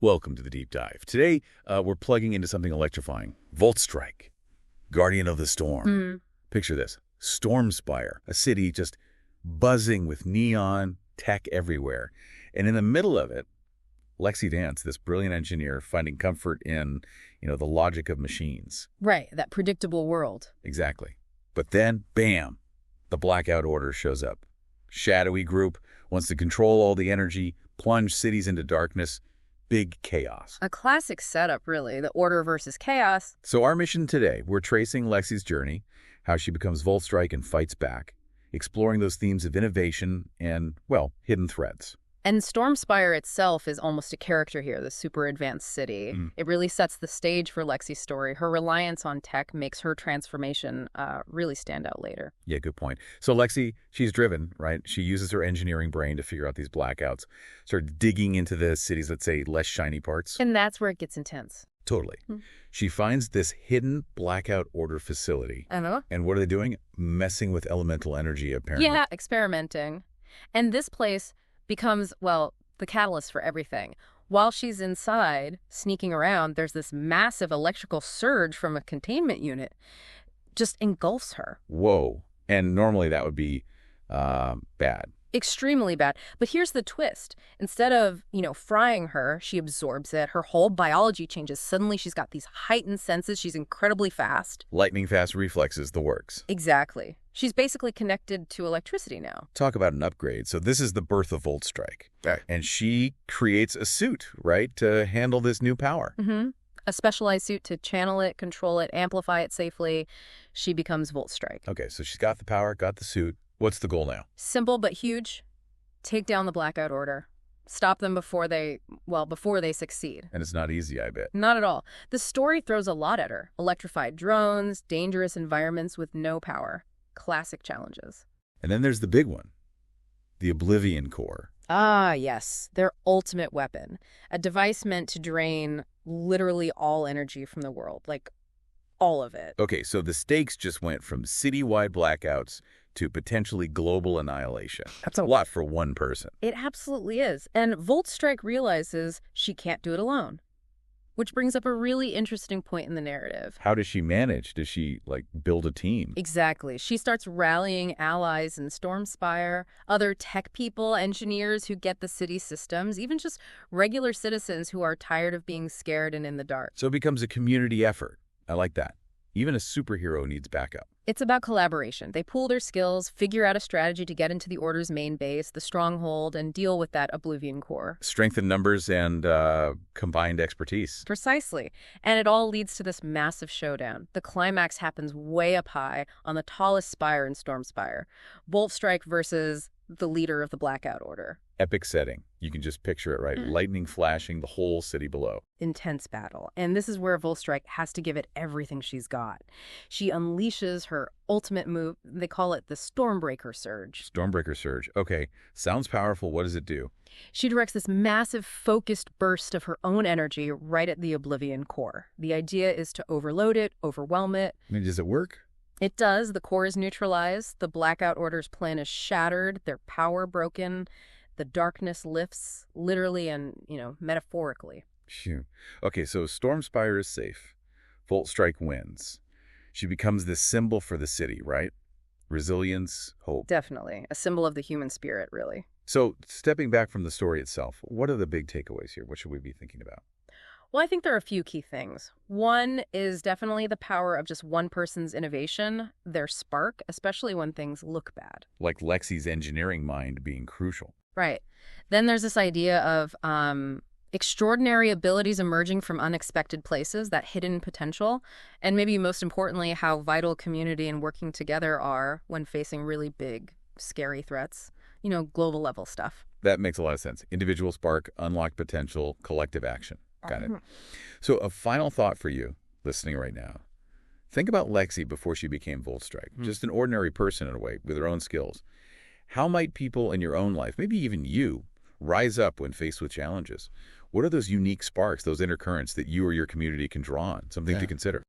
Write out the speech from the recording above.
Welcome to the Deep Dive. Today, we're plugging into something electrifying. Voltstrike, Guardian of the Storm. Picture this. Stormspire, a city just buzzing with neon, tech everywhere. And in the middle of it, Lexi Vance, this brilliant engineer, finding comfort in, the logic of machines. Right, that predictable world. Exactly. But then, bam, the Blackout Order shows up. Shadowy group wants to control all the energy, plunge cities into darkness. Big chaos. A classic setup, really, the order versus chaos. So our mission today, we're tracing Lexi's journey, how she becomes Voltstrike and fights back, exploring those themes of innovation and, well, hidden threats. And Stormspire itself is almost a character here, the super advanced city. It really sets the stage for Lexi's story. Her reliance on tech makes her transformation really stand out later. Yeah, good point. So Lexi, she's driven, right? She uses her engineering brain to figure out these blackouts, start digging into the city's, let's say, less shiny parts. And that's where it gets intense. Totally. She finds this hidden Blackout Order facility. I know. And what are they doing? Messing with elemental energy, apparently. Yeah, experimenting. And this place becomes, well, the catalyst for everything. While she's inside, sneaking around, there's this massive electrical surge from a containment unit. Just engulfs her. Whoa. And normally that would be bad. Extremely bad. But here's the twist. Instead of, frying her, she absorbs it. Her whole biology changes. Suddenly she's got these heightened senses. She's incredibly fast. Lightning fast reflexes, the works. Exactly. She's basically connected to electricity now. Talk about an upgrade. So this is the birth of Voltstrike. Right. And she creates a suit, right, to handle this new power. A specialized suit to channel it, control it, amplify it safely. She becomes Voltstrike. Okay, so she's got the power, got the suit. What's the goal now? Simple but huge. Take down the Blackout Order. Stop them before they succeed. And it's not easy, I bet. Not at all. The story throws a lot at her. Electrified drones, dangerous environments with no power. Classic challenges. And then there's the big one, the Oblivion Core. Ah, yes. Their ultimate weapon. A device meant to drain literally all energy from the world. Like, all of it. Okay, so the stakes just went from citywide blackouts to potentially global annihilation. That's a lot for one person. It absolutely is. And Voltstrike realizes she can't do it alone. Which brings up a really interesting point in the narrative. How does she manage? Does she, build a team? Exactly. She starts rallying allies in Stormspire, other tech people, engineers who get the city systems, even just regular citizens who are tired of being scared and in the dark. So it becomes a community effort. I like that. Even a superhero needs backup. It's about collaboration. They pool their skills, figure out a strategy to get into the Order's main base, the stronghold, and deal with that Oblivion Core. Strength in numbers and combined expertise. Precisely. And it all leads to this massive showdown. The climax happens way up high on the tallest spire in Stormspire. Voltstrike versus the leader of the Blackout Order. Epic setting. You can just picture it, right? Lightning flashing the whole city below. Intense battle. And this is where Voltstrike has to give it everything she's got. She unleashes her ultimate move. They call it the Stormbreaker Surge. Stormbreaker Surge. Okay. Sounds powerful. What does it do? She directs this massive focused burst of her own energy right at the Oblivion Core. The idea is to overload it, overwhelm it. I mean, does it work? It does. The core is neutralized. The Blackout Order's plan is shattered. Their power broken. The darkness lifts, literally and, metaphorically. Phew. Okay, so Stormspire is safe. Voltstrike wins. She becomes this symbol for the city, right? Resilience, hope. Definitely. A symbol of the human spirit, really. So, stepping back from the story itself, what are the big takeaways here? What should we be thinking about? Well, I think there are a few key things. One is definitely the power of just one person's innovation, their spark, especially when things look bad. Like Lexi's engineering mind being crucial. Right. Then there's this idea of extraordinary abilities emerging from unexpected places, that hidden potential, and maybe most importantly, how vital community and working together are when facing really big, scary threats, global level stuff. That makes a lot of sense. Individual spark, unlocked potential, collective action. Got it. So a final thought for you listening right now. Think about Lexi before she became Voltstrike. Just an ordinary person in a way with her own skills. How might people in your own life, maybe even you, rise up when faced with challenges? What are those unique sparks, those intercurrents that you or your community can draw on? Something to consider.